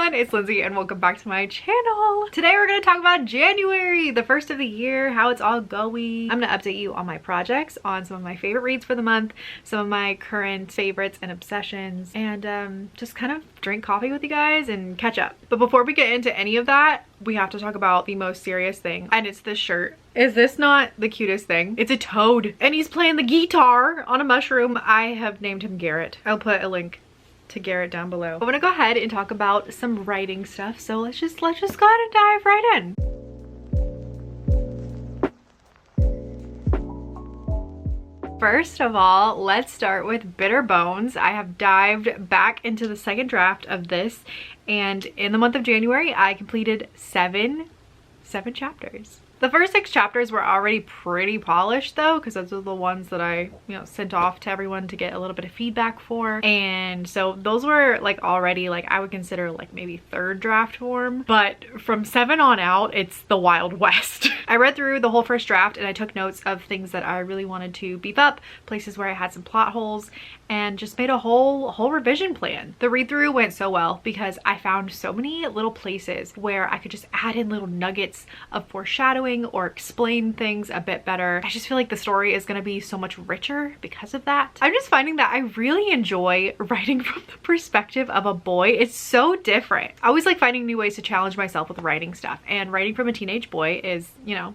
everyone, it's Lindsay and welcome back to my channel. Today we're going to talk about January, the first of the year, how it's all going. I'm going to update you on my projects, on some of my favorite reads for the month, some of my current favorites and obsessions, and just kind of drink coffee with you guys and catch up. But before we get into any of that, we have to talk about the most serious thing, and it's this shirt. Is this not the cutest thing? It's a toad and he's playing the guitar on a mushroom. I have named him Garrett. I'll put a link to Garrett down below. I'm gonna go ahead and talk about some writing stuff, so let's just go ahead and dive right in. First of all, let's start with Bitter Bones. I have dived back into the second draft of this, and in the month of January I completed seven chapters. The first 6 chapters were already pretty polished though, because those are the ones that I, sent off to everyone to get a little bit of feedback for. And so those were like already like I would consider like maybe 3rd draft form. But from 7 on out, it's the Wild West. I read through the whole first draft and I took notes of things that I really wanted to beef up, places where I had some plot holes, and just made a whole revision plan. The read through went so well because I found so many little places where I could just add in little nuggets of foreshadowing or explain things a bit better. I just feel like the story is going to be so much richer because of that. I'm just finding that I really enjoy writing from the perspective of a boy. It's so different. I always like finding new ways to challenge myself with writing stuff, and writing from a teenage boy is,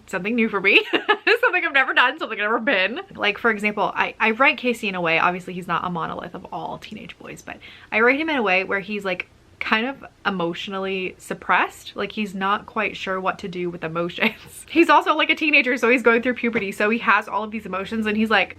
something new for me. Something I've never done, something I've never been. Like, for example, I write Casey in a way, obviously he's not a monolith of all teenage boys, but I write him in a way where he's like kind of emotionally suppressed. Like, he's not quite sure what to do with emotions. He's also like a teenager, so he's going through puberty, so he has all of these emotions, and he's like,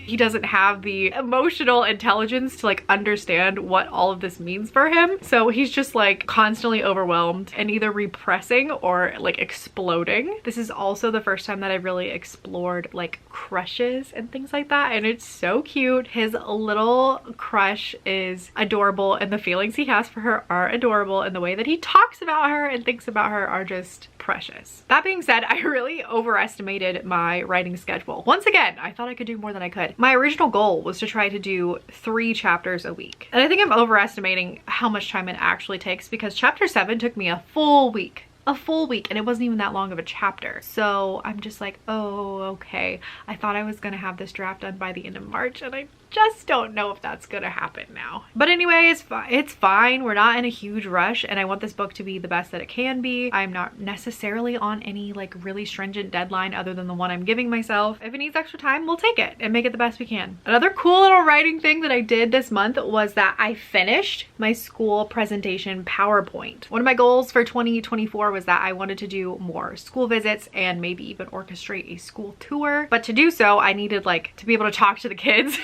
he doesn't have the emotional intelligence to like understand what all of this means for him. So he's just like constantly overwhelmed and either repressing or like exploding. This is also the first time that I've really explored like crushes and things like that, and it's so cute. His little crush is adorable, and the feelings he has for her are adorable, and the way that he talks about her and thinks about her are just precious. That being said, I really overestimated my writing schedule. Once again, I thought I could do more than I could. My original goal was to try to do 3 chapters a week, and I think I'm overestimating how much time it actually takes, because chapter 7 took me a full week, and it wasn't even that long of a chapter. So I'm just like, oh, okay. I thought I was gonna have this draft done by the end of March, and I just don't know if that's gonna happen now. But anyway, it's fine. We're not in a huge rush, and I want this book to be the best that it can be. I'm not necessarily on any like really stringent deadline other than the one I'm giving myself. If it needs extra time, we'll take it and make it the best we can. Another cool little writing thing that I did this month was that I finished my school presentation PowerPoint. One of my goals for 2024 was that I wanted to do more school visits and maybe even orchestrate a school tour. But to do so, I needed like to be able to talk to the kids.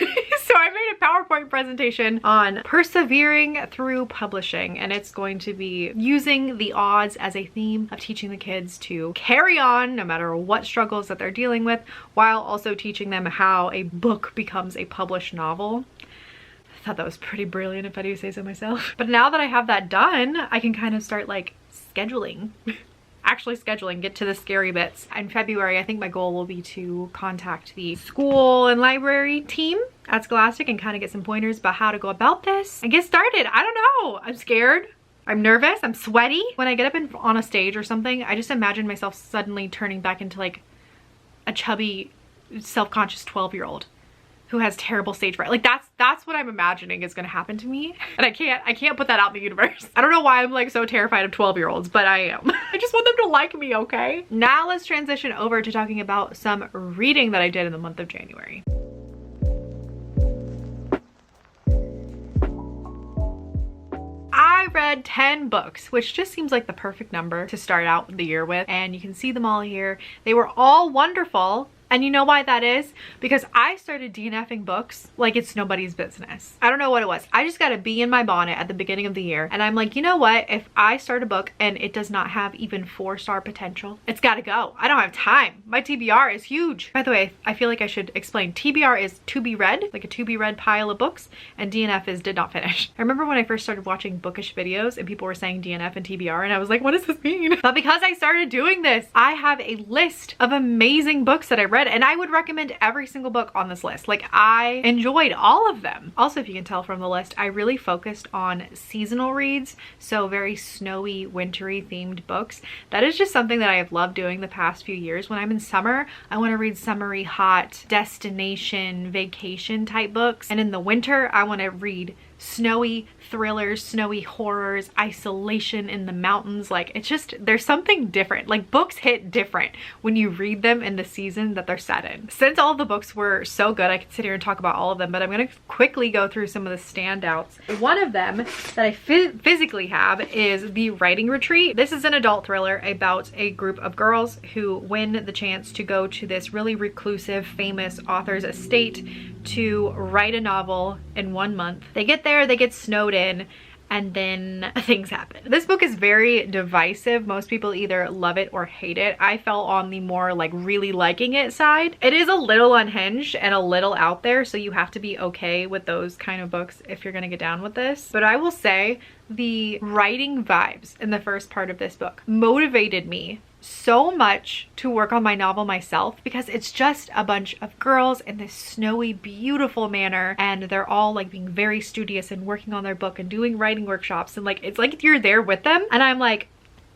So I made a PowerPoint presentation on persevering through publishing, and it's going to be using the odds as a theme of teaching the kids to carry on no matter what struggles that they're dealing with, while also teaching them how a book becomes a published novel. I thought that was pretty brilliant, if I do say so myself. But now that I have that done, I can kind of start like scheduling. Actually scheduling, get to the scary bits. In February, I think my goal will be to contact the school and library team at Scholastic and kind of get some pointers about how to go about this and get started. I don't know. I'm scared. I'm nervous. I'm sweaty. When I get up on a stage or something, I just imagine myself suddenly turning back into like a chubby, self-conscious 12-year-old who has terrible stage fright. Like that's what I'm imagining is gonna happen to me. And I can't put that out in the universe. I don't know why I'm like so terrified of 12-year-olds, but I am. I just want them to like me, okay? Now let's transition over to talking about some reading that I did in the month of January. I read 10 books, which just seems like the perfect number to start out the year with, and you can see them all here. They were all wonderful. And you know why that is? Because I started DNFing books like it's nobody's business. I don't know what it was. I just got a bee in my bonnet at the beginning of the year. And I'm like, you know what? If I start a book and it does not have even 4-star potential, it's gotta go. I don't have time. My TBR is huge. By the way, I feel like I should explain. TBR is to be read, like a to be read pile of books, and DNF is did not finish. I remember when I first started watching bookish videos and people were saying DNF and TBR, and I was like, what does this mean? But because I started doing this, I have a list of amazing books that I read read, and I would recommend every single book on this list. Like, I enjoyed all of them. Also, if you can tell from the list, I really focused on seasonal reads, so very snowy, wintry themed books. That is just something that I have loved doing the past few years. When I'm in summer, I want to read summery, hot, destination, vacation type books, and in the winter, I want to read snowy thrillers, snowy horrors, isolation in the mountains. Like, it's just, there's something different. Like, books hit different when you read them in the season that they're set in. Since all the books were so good, I could sit here and talk about all of them, but I'm going to quickly go through some of the standouts. One of them that I physically have is The Writing Retreat. This is an adult thriller about a group of girls who win the chance to go to this really reclusive, famous author's estate to write a novel in 1 month. They get there, they get snowed in, and then things happen. This book is very divisive. Most people either love it or hate it. I fell on the more like really liking it side. It is a little unhinged and a little out there, so you have to be okay with those kind of books if you're gonna get down with this. But I will say the writing vibes in the first part of this book motivated me so much to work on my novel myself, because it's just a bunch of girls in this snowy, beautiful manor, and they're all like being very studious and working on their book and doing writing workshops, and like it's like you're there with them, and I'm like,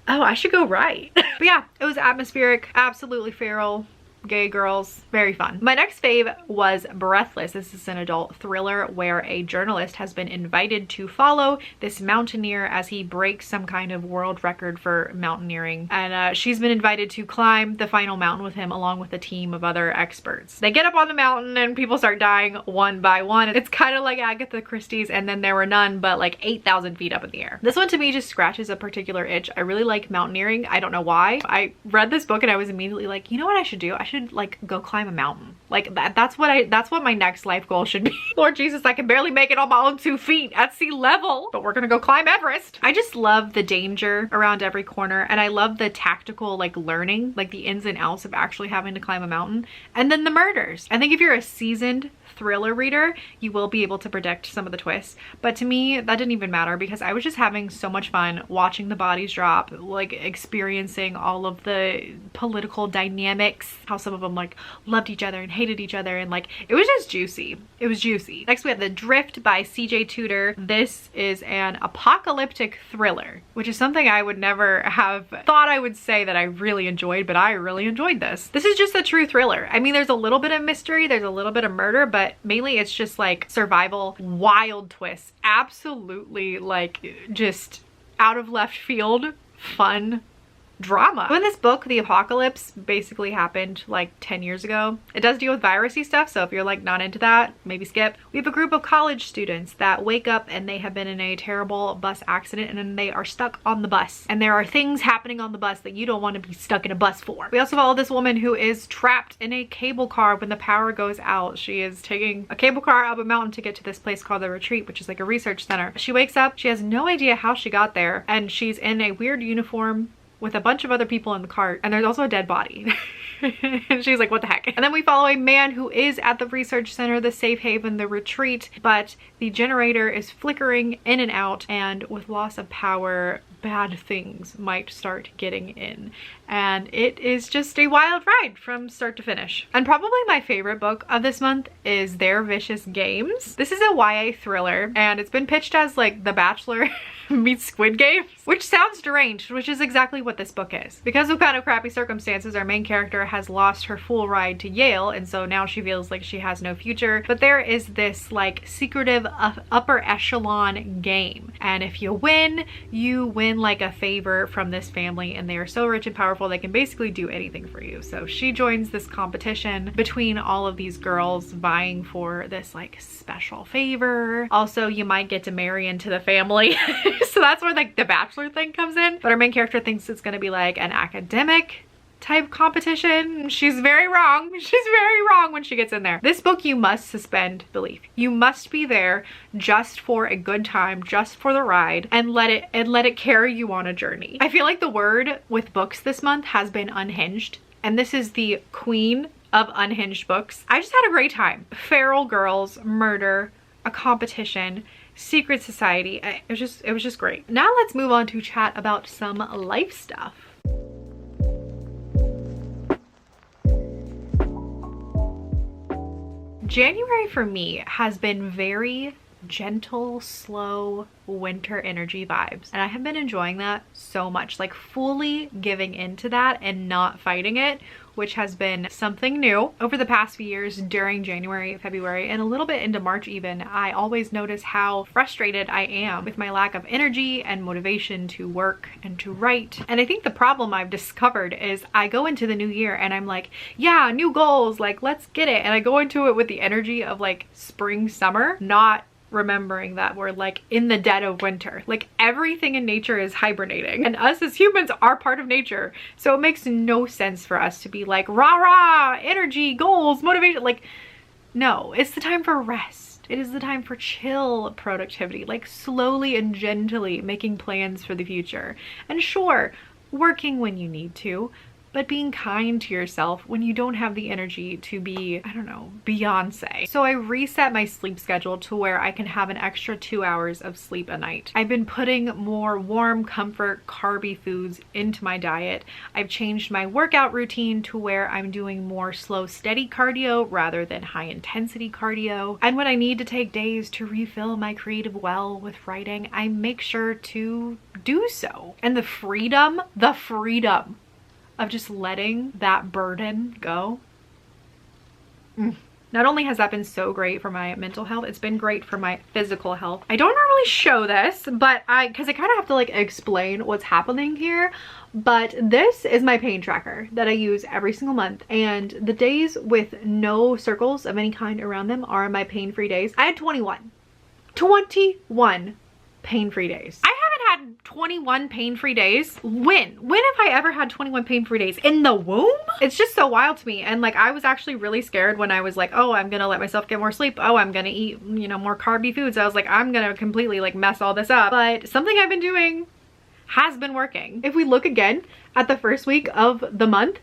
oh, I should go write. But yeah, it was atmospheric, absolutely feral, gay girls, very fun. My next fave was Breathless. This is an adult thriller where a journalist has been invited to follow this mountaineer as he breaks some kind of world record for mountaineering, and she's been invited to climb the final mountain with him along with a team of other experts. They get up on the mountain and people start dying one by one. It's kind of like Agatha Christie's And Then There Were None, but like 8,000 feet up in the air. This one to me just scratches a particular itch. I really like mountaineering. I don't know why. I read this book and I was immediately like, you know what I should do? I should like go climb a mountain. Like that's what my next life goal should be. Lord Jesus, I can barely make it on my own 2 feet at sea level, but we're gonna go climb Everest. I just love the danger around every corner, and I love the tactical like learning, like the ins and outs of actually having to climb a mountain, and then the murders. I think if you're a seasoned thriller reader, you will be able to predict some of the twists, but to me that didn't even matter because I was just having so much fun watching the bodies drop, like experiencing all of the political dynamics, how some of them like loved each other and hated each other, and like it was just juicy. It was juicy. Next we have The Drift by CJ Tudor. This is an apocalyptic thriller, which is something I would never have thought I would say that I really enjoyed, but I really enjoyed this. This is just a true thriller. I mean, there's a little bit of mystery, there's a little bit of murder, but mainly it's just like survival, wild twists, absolutely like just out of left field, fun drama. So in this book, the apocalypse basically happened like 10 years ago. It does deal with virusy stuff, so if you're like not into that, maybe skip. We have a group of college students that wake up and they have been in a terrible bus accident, and then they are stuck on the bus, and there are things happening on the bus that you don't want to be stuck in a bus for. We also follow this woman who is trapped in a cable car when the power goes out. She is taking a cable car up a mountain to get to this place called the Retreat, which is like a research center. She wakes up, she has no idea how she got there, and she's in a weird uniform with a bunch of other people in the cart, and there's also a dead body. And she's like, what the heck? And then we follow a man who is at the research center, the safe haven, the retreat, but the generator is flickering in and out, and with loss of power, bad things might start getting in. And it is just a wild ride from start to finish. And probably my favorite book of this month is Their Vicious Games. This is a YA thriller, and it's been pitched as like The Bachelor meets Squid Games, which sounds deranged, which is exactly what this book is. Because of kind of crappy circumstances, our main character has lost her full ride to Yale, and so now she feels like she has no future. But there is this like secretive upper echelon game, and if you win like a favor from this family, and they are so rich and powerful they can basically do anything for you. So she joins this competition between all of these girls vying for this like special favor. Also, you might get to marry into the family. So that's where like the Bachelor thing comes in. But our main character thinks it's gonna be like an academic type competition. She's very wrong. She's very wrong when she gets in there. This book, you must suspend belief. You must be there just for a good time, just for the ride, and let it carry you on a journey. I feel like the word with books this month has been unhinged, and this is the queen of unhinged books. I just had a great time. Feral girls, murder, a competition, secret society. It was just great. Now let's move on to chat about some life stuff. January for me has been very gentle, slow winter energy vibes, and I have been enjoying that so much, like fully giving into that and not fighting it, which has been something new over the past few years. During January, February, and a little bit into March even, I always notice how frustrated I am with my lack of energy and motivation to work and to write. And I think the problem I've discovered is I go into the new year and I'm like, yeah, new goals, like let's get it, and I go into it with the energy of like spring, summer, not remembering that we're like in the dead of winter. Like everything in nature is hibernating, and us as humans are part of nature. So it makes no sense for us to be like rah rah, energy, goals, motivation. Like no, it's the time for rest. It is the time for chill productivity, like slowly and gently making plans for the future. And sure, working when you need to, but being kind to yourself when you don't have the energy to be, I don't know, Beyonce. So I reset my sleep schedule to where I can have an extra 2 hours of sleep a night. I've been putting more warm, comfort, carby foods into my diet. I've changed my workout routine to where I'm doing more slow, steady cardio rather than high intensity cardio. And when I need to take days to refill my creative well with writing, I make sure to do so. And the freedom of just letting that burden go. Not only has that been so great for my mental health, it's been great for my physical health. I don't normally show this, but because I kind of have to like explain what's happening here, but this is my pain tracker that I use every single month, and the days with no circles of any kind around them are my pain-free days. I had 21 pain-free days. I haven't had 21 pain-free days. When have I ever had 21 pain-free days? In the womb? It's just so wild to me. And like, I was actually really scared when I was like, oh, I'm gonna let myself get more sleep. Oh, I'm gonna eat, you know, more carby foods. I was like, I'm gonna completely like mess all this up. But something I've been doing has been working. If we look again at the first week of the month,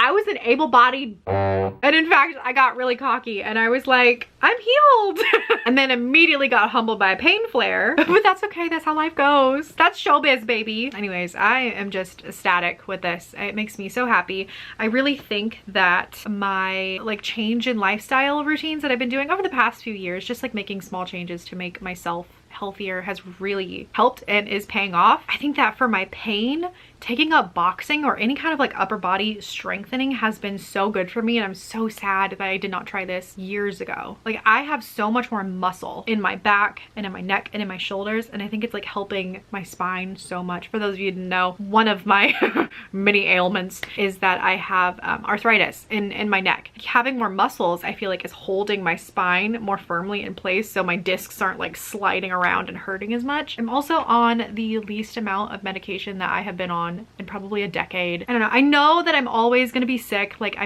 I was an able-bodied, and in fact, I got really cocky and I was like, I'm healed. And then immediately got humbled by a pain flare, but that's okay. That's how life goes. That's showbiz, baby. Anyways, I am just ecstatic with this. It makes me so happy. I really think that my like change in lifestyle routines that I've been doing over the past few years, just like making small changes to make myself healthier, has really helped and is paying off. I think that for my pain, taking up boxing or any kind of like upper body strengthening has been so good for me, and I'm so sad that I did not try this years ago. Like I have so much more muscle in my back and in my neck and in my shoulders, and I think it's like helping my spine so much. For those of you who didn't know, one of my many ailments is that I have arthritis in my neck. Having more muscles, I feel like, is holding my spine more firmly in place, so my discs aren't like sliding around and hurting as much. I'm also on the least amount of medication that I have been on in probably a decade. I don't know. I know that I'm always gonna be sick. Like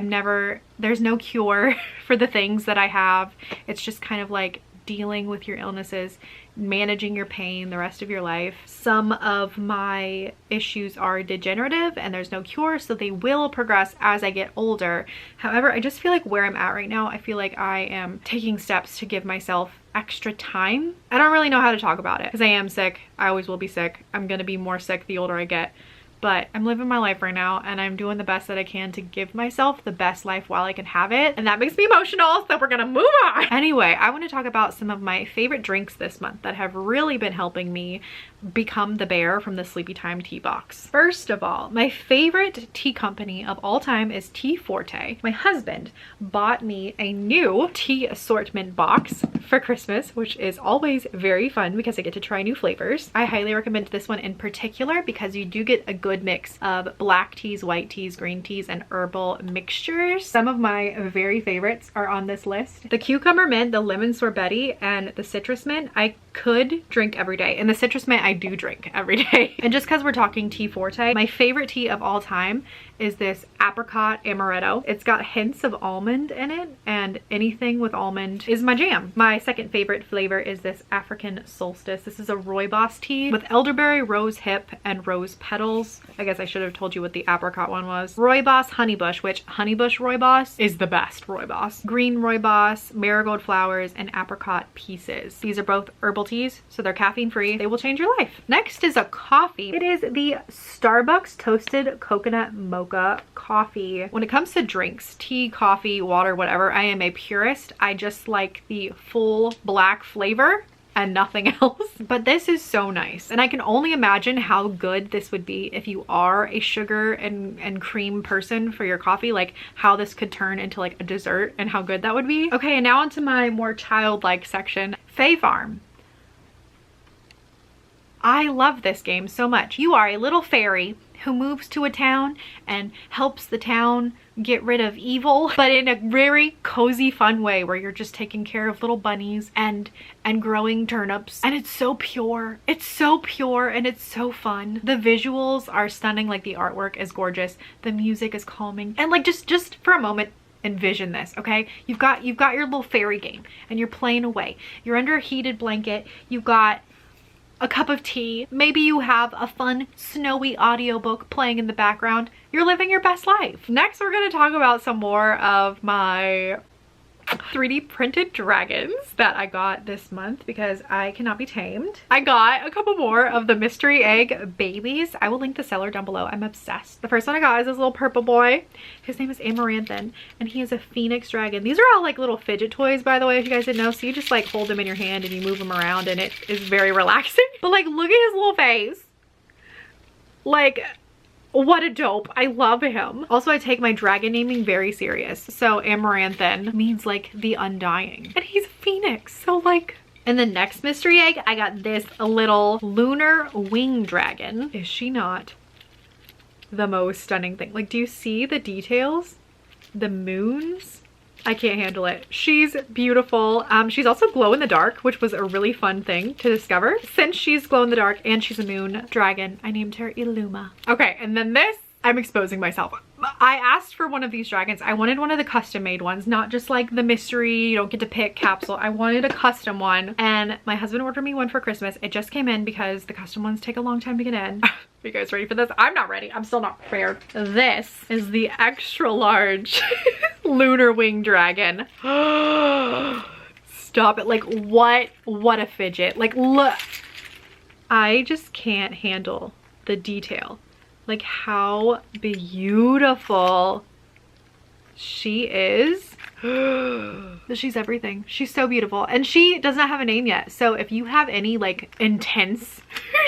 there's no cure for the things that I have. It's just kind of like dealing with your illnesses, managing your pain the rest of your life. Some of my issues are degenerative and there's no cure, so they will progress as I get older. However, I just feel like where I'm at right now, I feel like I am taking steps to give myself extra time. I don't really know how to talk about it because I am sick. I always will be sick. I'm gonna be more sick the older I get. But I'm living my life right now and I'm doing the best that I can to give myself the best life while I can have it. And that makes me emotional, so we're gonna move on. Anyway, I want to talk about some of my favorite drinks this month that have really been helping me become the bear from the Sleepy Time tea box. First of all, my favorite tea company of all time is Tea Forte. My husband bought me a new tea assortment box for Christmas, which is always very fun because I get to try new flavors. I highly recommend this one in particular because you do get a good mix of black teas, white teas, green teas, and herbal mixtures. Some of my very favorites are on this list. The cucumber mint, the lemon sorbet, and the citrus mint I could drink every day. And the citrus mint I do drink every day. And just because we're talking Tea Forte, my favorite tea of all time is this apricot amaretto. It's got hints of almond in it, and anything with almond is my jam. My second favorite flavor is this African Solstice. This is a rooibos tea with elderberry, rose hip, and rose petals. I guess I should have told you what the apricot one was. Rooibos honeybush, which honeybush rooibos is the best rooibos. Green rooibos, marigold flowers, and apricot pieces. These are both herbal specialties, so they're caffeine free. They will change your life. Next is a coffee. It is the Starbucks Toasted Coconut Mocha Coffee. When it comes to drinks, tea, coffee, water, whatever, I am a purist. I just like the full black flavor and nothing else. But this is so nice. And I can only imagine how good this would be if you are a sugar and cream person for your coffee, like how this could turn into like a dessert and how good that would be. Okay, and now onto my more childlike section, Fae Farm. I love this game so much. You are a little fairy who moves to a town and helps the town get rid of evil, but in a very cozy, fun way where you're just taking care of little bunnies and growing turnips. And it's so pure. It's so pure and it's so fun. The visuals are stunning. Like the artwork is gorgeous. The music is calming. And like just for a moment, envision this, okay? You've got your little fairy game and you're playing away. You're under a heated blanket. You've got a cup of tea. Maybe you have a fun snowy audiobook playing in the background. You're living your best life. Next, we're going to talk about some more of my 3D printed dragons that I got this month because I cannot be tamed. I got a couple more of the mystery egg babies. I will link the seller down below. I'm obsessed. The first one I got is this little purple boy. His name is Amaranthan and he is a phoenix dragon. These are all like little fidget toys, by the way, if you guys didn't know. So you just like hold them in your hand and you move them around and it is very relaxing. But like, look at his little face. Like, what a dope. I love him. Also, I take my dragon naming very serious. So Amaranthan means like the undying. And he's a phoenix. So like, in the next mystery egg, I got this little lunar wing dragon. Is she not the most stunning thing? Like, do you see the details? The moons? I can't handle it. She's beautiful. She's also glow in the dark, which was a really fun thing to discover. Since she's glow in the dark and she's a moon dragon, I named her Illuma. Okay, and then this, I'm exposing myself. I asked for one of these dragons. I wanted one of the custom made ones, not just like the mystery, you don't get to pick capsule. I wanted a custom one and my husband ordered me one for Christmas. It just came in because the custom ones take a long time to get in. Are you guys ready for this? I'm not ready. I'm still not prepared. This is the extra large lunar wing dragon. Stop it. Like what a fidget. Like look, I just can't handle the detail. Like how beautiful she is. She's everything. She's so beautiful and she does not have a name yet. So if you have any like intense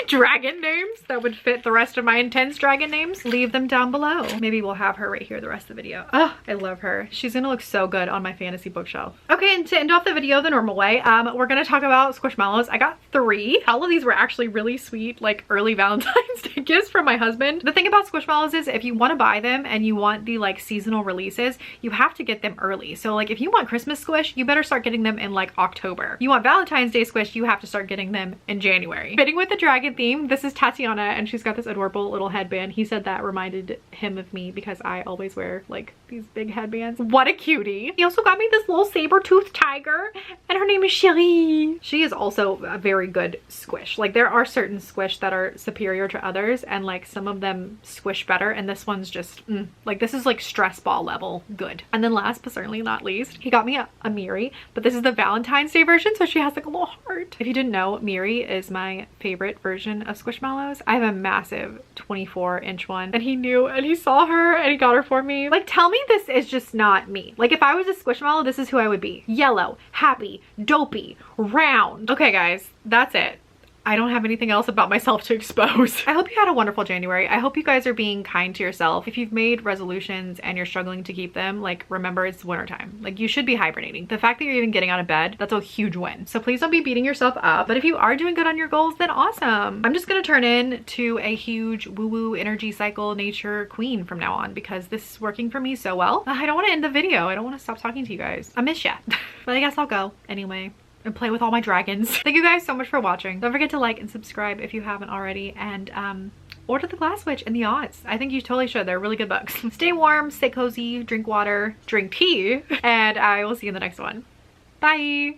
dragon names that would fit the rest of my intense dragon names, leave them down below. Maybe we'll have her right here the rest of the video. Oh, I love her. She's gonna look so good on my fantasy bookshelf. Okay, and to end off the video the normal way, we're gonna talk about Squish Mallows. I got 3. All of these were actually really sweet, like early Valentine's Day gifts from my husband. The thing about Squish Mallows is if you want to buy them and you want the like seasonal releases, you have to get them early. So like if you want Christmas Squish, you better start getting them in like October. You want Valentine's Day Squish, you have to start getting them in January. Fitting with the dragon theme, this is Tatiana and she's got this adorable little headband. He said that reminded him of me because I always wear like these big headbands. What a cutie. He also got me this little saber-toothed tiger and her name is Cherie. She is also a very good squish. Like there are certain squish that are superior to others and like some of them squish better and this one's just like this is like stress ball level good. And then last but certainly not least, he got me a Miri, but this is the Valentine's Day version, so she has like a little heart. If you didn't know, Miri is my favorite version of Squishmallows. I have a massive 24-inch one and he knew and he saw her and he got her for me. Like tell me this is just not me. Like if I was a Squishmallow, this is who I would be. Yellow, happy, dopey, round. Okay guys, that's it. I don't have anything else about myself to expose. I hope you had a wonderful January. I hope you guys are being kind to yourself. If you've made resolutions and you're struggling to keep them, like remember it's wintertime. Like you should be hibernating. The fact that you're even getting out of bed, that's a huge win. So please don't be beating yourself up. But if you are doing good on your goals, then awesome. I'm just gonna turn into a huge woo-woo energy cycle nature queen from now on because this is working for me so well. I don't want to end the video. I don't want to stop talking to you guys. I miss ya. But I guess I'll go anyway and play with all my dragons. Thank you guys so much for watching. Don't forget to like and subscribe if you haven't already, and order the Glass Witch and the Odds. I think you totally should. They're really good books. Stay warm, stay cozy, drink water, drink tea, and I will see you in the next one. Bye.